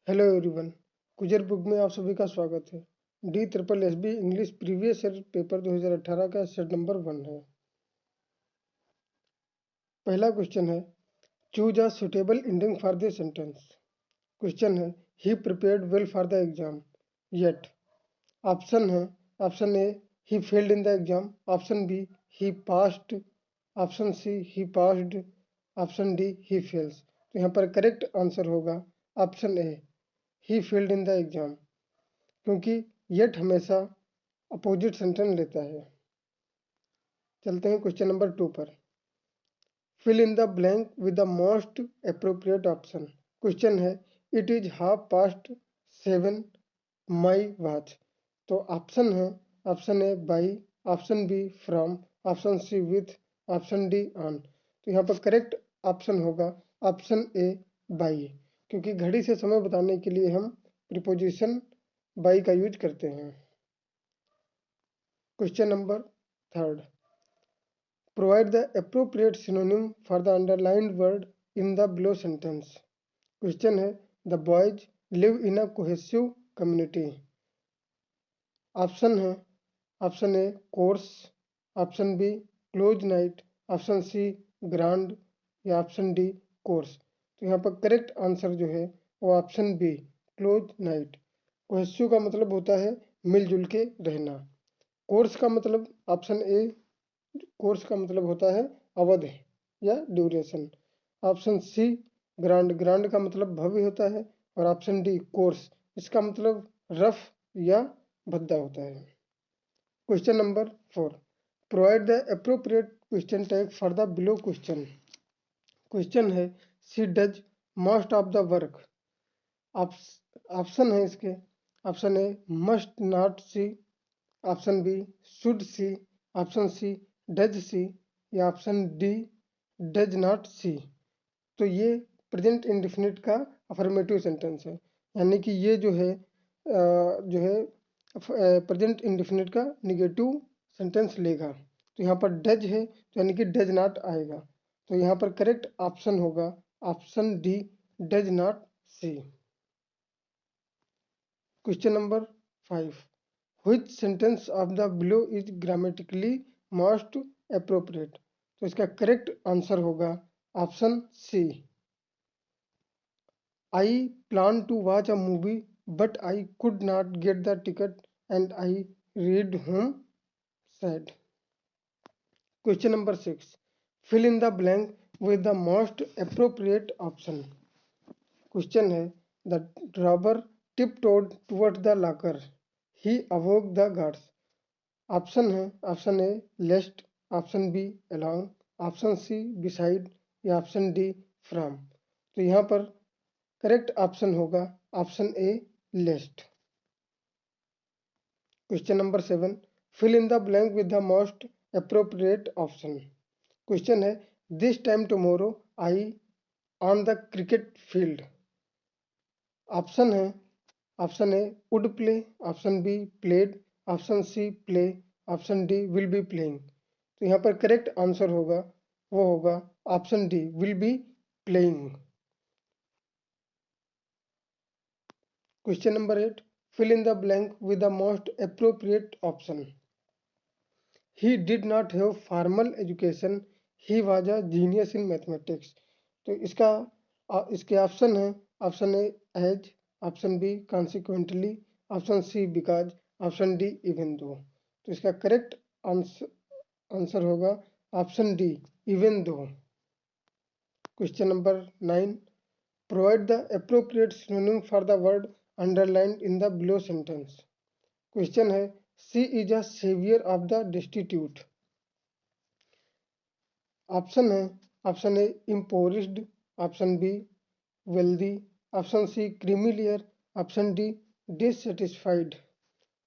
Hello everyone. Kujur book में आप सभी का स्वागत है। D triple S B English previous year paper 2018 का सेट नंबर 1 है। पहला क्वेश्चन है, choose a suitable ending for the sentence. Question है, he prepared well for the exam yet. Option है, option A he failed in the exam, option B he passed, option C he passed, option D he fails. तो यहाँ पर correct answer होगा option A, he failed in the exam, क्योंकि yet हमेशा opposite sentence लेता है। चलते हैं क्वेश्चन नंबर 2 पर। Fill in the blank with the most appropriate option. Question है, इट इज 7:30 माई वॉच। तो ऑप्शन है, option A by, option B from, option C with, option D on. तो यहाँ पर करेक्ट ऑप्शन होगा option A by, क्योंकि घड़ी से समय बताने के लिए हम प्रीपोजिशन बाई का यूज करते हैं। Question number 3, provide the appropriate synonym for the underlined word in the below sentence। Question है, the boys live in a cohesive community. Option है, option A course, option B close knit, option C grand या option D course. तो यहाँ पर correct answer जो है वो option B close knit. Cohesive का मतलब होता है मिलजुल के रहना। कोर्स का मतलब ऑप्शन ए, कोर्स का मतलब होता है अवधि या duration. Option C grand, grand का मतलब भव्य होता है। और ऑप्शन डी कोर्स, इसका मतलब रफ या भद्दा होता है। Question number 4, provide the appropriate question tag for the below question. Question है, she does most of the work. Option है इसके, option A must not she, option B should she, option C does she या option D does not she. तो ये present indefinite का affirmative sentence है, यानी कि ये जो है प्रेजेंट इंडेफिनिट का निगेटिव सेंटेंस लेगा। तो यहाँ पर डज है तो यानी कि डज नॉट आएगा। तो यहाँ पर करेक्ट ऑप्शन होगा option D does not see. Question number 5, which sentence of the below is grammatically most appropriate। तो इसका करेक्ट आंसर होगा option C, I plan to watch a movie but I could not get the ticket and I read home sad. Question number 6, fill in the blank with the most appropriate option. Question है, the robber tiptoed towards the locker, he awoke the guards. Option है, option A lest, option B along, option C beside या option D from. तो यहाँ पर correct option होगा option A lest. Question number 7, fill in the blank with the most appropriate option. Question है, this time tomorrow I on the cricket field. Option है, option A would play, option B played, option C play, option D will be playing. तो यहाँ पर correct answer होगा वो होगा option D will be playing. Question number 8, fill in the blank with the most appropriate option. He did not have formal education, he was a genius in mathematics. तो इसके option है, option A as, option B consequently, option C because, option D even though. तो इसका correct answer होगा option D even though. Question number 9, provide the appropriate synonym for the word underlined in the below sentence. Question है, she is a saviour of the destitute. Option है, option A impoverished, option B wealthy, option C creamy layer, option D dissatisfied.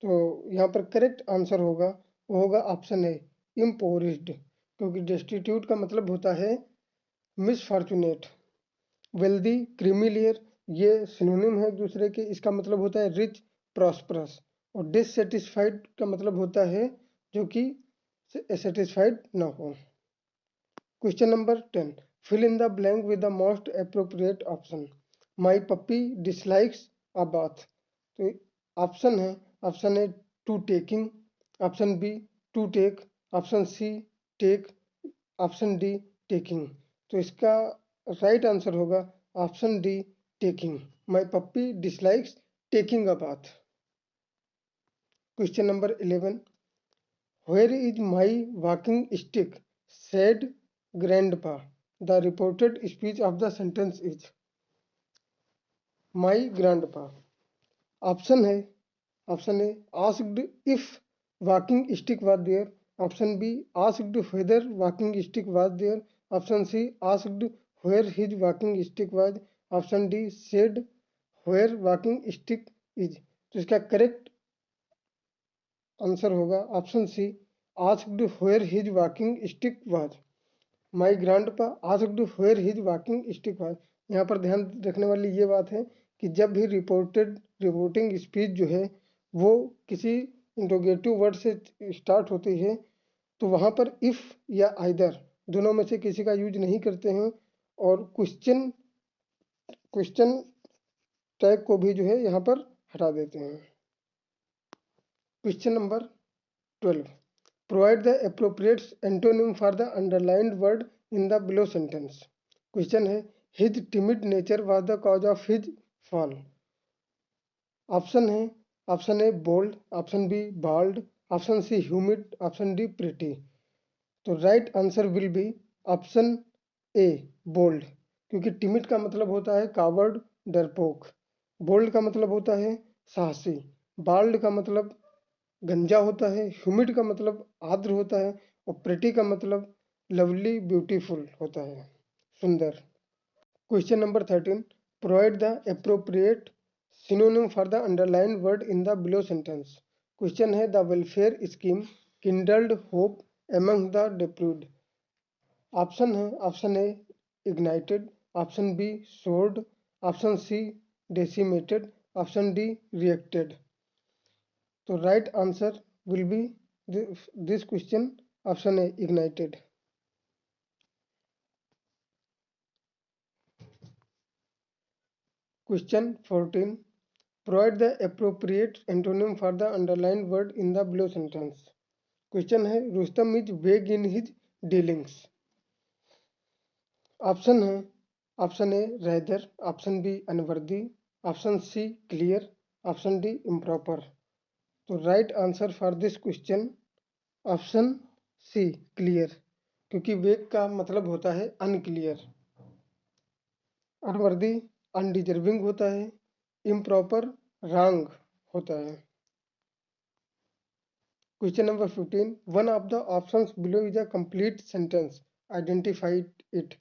तो यहाँ पर correct answer होगा वो होगा option A इम्पोरिस्ड, क्योंकि destitute का मतलब होता है मिसफॉर्चुनेट। वेल्दी, क्रीमी लेयर ये सिनोनिम है एक दूसरे के, इसका मतलब होता है रिच, प्रॉस्परस। और डिससेटिस्फाइड का मतलब होता है जो कि सेटिस्फाइड ना हो। Question number 10, fill in the blank with the most appropriate option. My puppy dislikes a bath. तो ऑप्शन है, option A to taking, option B to take, option C take, option D taking. तो इसका right answer होगा option D taking. My puppy dislikes taking a bath. Question number 11, where is my walking stick said grandpa. The reported speech of the sentence is my grandpa. Option है, option A asked if walking stick was there, option B asked whether walking stick was there, option C asked where his walking stick was, option D said where walking stick is. तो इसका correct answer होगा option C asked where his walking stick was. My grandpa asked where his walking stick was. यहाँ पर ध्यान रखने वाली ये बात है कि जब भी रिपोर्टिंग स्पीच जो है वो किसी इंट्रोगेटिव वर्ड से स्टार्ट होती है तो वहाँ पर इफ़ या आइदर दोनों में से किसी का यूज नहीं करते हैं, और क्वेश्चन टैग को भी जो है यहाँ पर हटा देते हैं। Question number 12, provide the appropriate antonym for the underlined word in the below sentence. Question है, his timid nature was the cause of his fall. Option है, option A bold, option B bald, option C humid, option D pretty. तो right answer will be option A bold, क्योंकि timid का मतलब होता है coward, डरपोक। Bold का मतलब होता है साहसी। बाल्ड का मतलब गंजा होता है। ह्यूमिड का मतलब आर्द्र होता है। और प्रिटी का मतलब लवली ब्यूटीफुल होता है, सुंदर। Question number 13, provide the appropriate synonym for the underlined word in the below sentence. Question है, the welfare scheme kindled hope among the deprived. Option है, option A ignited, option B soared, option C decimated, option D reacted. तो right answer will be this question option A ignited. Question 14, provide the appropriate antonym for the underlined word in the below sentence. Question है, Rustam is vague in his dealings. Option है, option A rather, option B unworthy, option C clear, option D improper. तो right answer for this question option C clear, क्योंकि vague का मतलब होता है unclear. Unworthy undeserving होता है। इम्प्रॉपर रॉन्ग होता है। Question number 15, one of the options below is a complete sentence, identify it.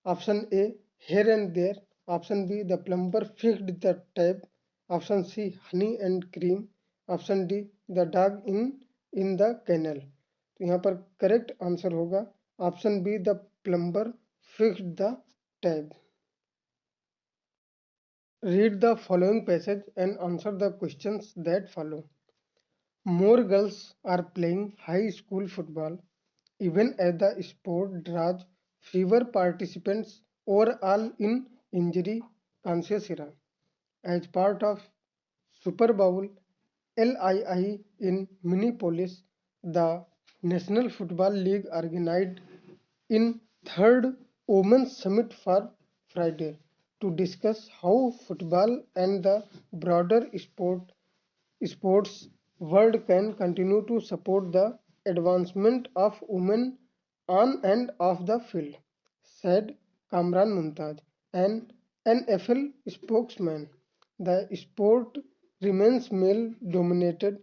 Option A here and there, option B the plumber fixed the tap, option C honey and cream, option D the dog in the kennel. तो यहाँ पर correct answer होगा option B the plumber fixed the tap. Read the following passage and answer the questions that follow. More girls are playing high school football, even as the sport draws fewer participants overall in injury conscious era. As part of Super Bowl LII in Minneapolis, the National Football League organized in third Women's Summit for Friday to discuss how football and the broader sports world can continue to support the advancement of women on and off the field, said Kamran Mumtaz, an NFL spokesman. The sport remains male dominated,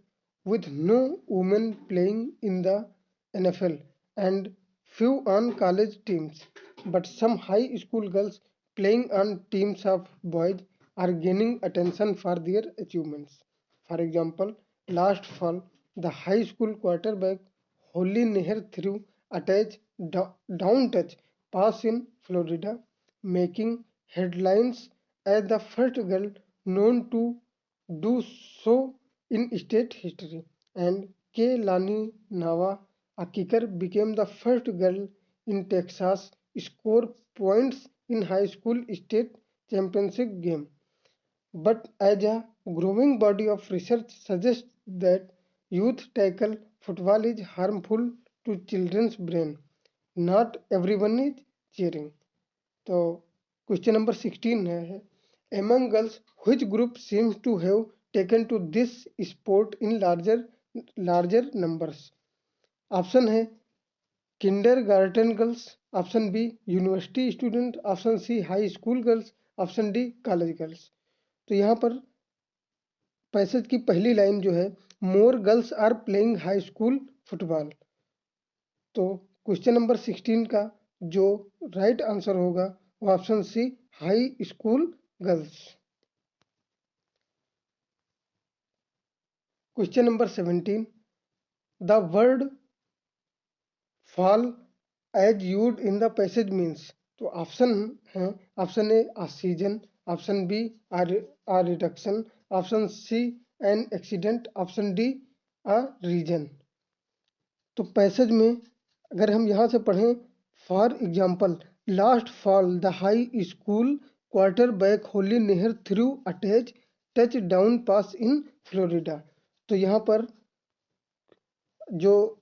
with no women playing in the NFL and few on college teams, but some high school girls playing on teams of boys are gaining attention for their achievements. For example, last fall, the high school quarterback Holly Neher threw a down touch pass in Florida, making headlines as the first girl known to do so in state history. And Kehlani Nava, a kicker, became the first girl in Texas score points in high school state championship game. But as a growing body of research suggests that youth tackle football is harmful to children's brain. Not everyone is cheering. तो question number 16 है among girls which group seems to have taken to this sport in larger numbers. Option है kindergarten girls, option B university student, option C high school girls, option D college girls. तो यहाँ पर passage की पहली line जो है more girls are playing high school football. तो question number 16 का जो राइट आंसर होगा वो option C high school girls. Question number 17 the word fall as used in the passage means. तो ऑप्शन है option A season, option B a reduction, option C an accident, option D a reason. तो passage में अगर हम यहाँ से पढ़ें for example last fall the high school quarterback Holly Neher threw attach touchdown pass in Florida. तो यहाँ पर जो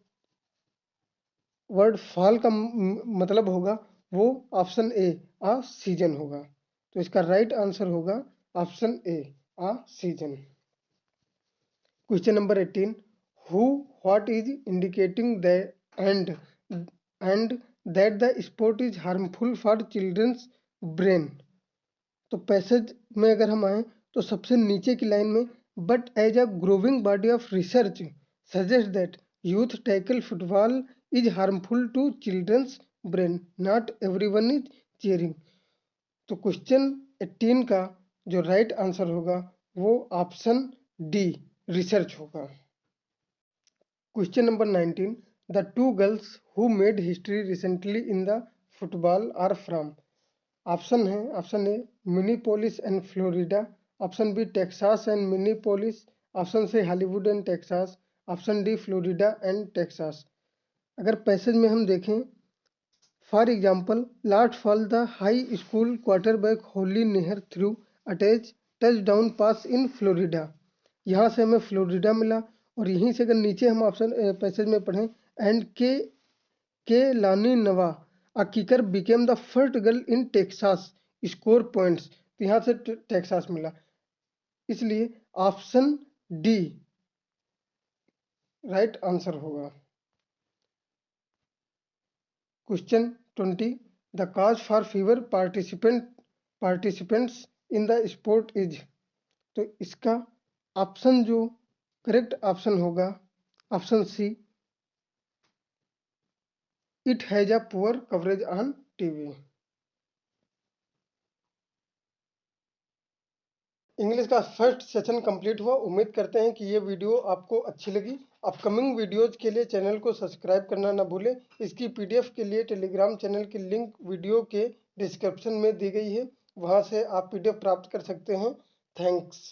वर्ड फॉल का मतलब होगा वो ऑप्शन ए आ सीजन होगा। तो इसका राइट आंसर होगा option A a season. Question number 18 who what is indicating that and that the sport is harmful for children's brain. तो पैसेज में अगर हम आए तो सबसे नीचे की लाइन में but as a growing body of research suggest that youth tackle football is harmful to childrens brain not everyone is cheering. तो क्वेश्चन 18 का जो राइट आंसर होगा वो ऑप्शन डी रिसर्च होगा। Question number 19 the two girls who made history recently in the football are from. Option है option A Minneapolis and Florida, option B Texas and Minneapolis, option C Hollywood and Texas, option D Florida and Texas. अगर passage में हम देखें for example last fall the high school quarterback Holly Neher threw attach touchdown pass in Florida. यहाँ से हमें Florida मिला और यहीं से अगर नीचे हम ऑप्शन पैसेज में पढ़ें and Kalani Nava a kicker became the first girl in Texas score points. तो यहाँ से टेक्सास मिला, इसलिए ऑप्शन डी राइट आंसर होगा। Question 20 the cause for fewer participants in the sport is. तो इसका ऑप्शन जो करेक्ट ऑप्शन होगा option C it has a poor coverage on TV. English का फर्स्ट सेशन कंप्लीट हुआ। उम्मीद करते हैं कि ये वीडियो आपको अच्छी लगी। अपकमिंग वीडियोज़ के लिए चैनल को सब्सक्राइब करना ना भूलें। इसकी पीडीएफ के लिए टेलीग्राम चैनल की लिंक वीडियो के डिस्क्रिप्शन में दी गई है, वहाँ से आप पीडीएफ प्राप्त कर सकते हैं। थैंक्स।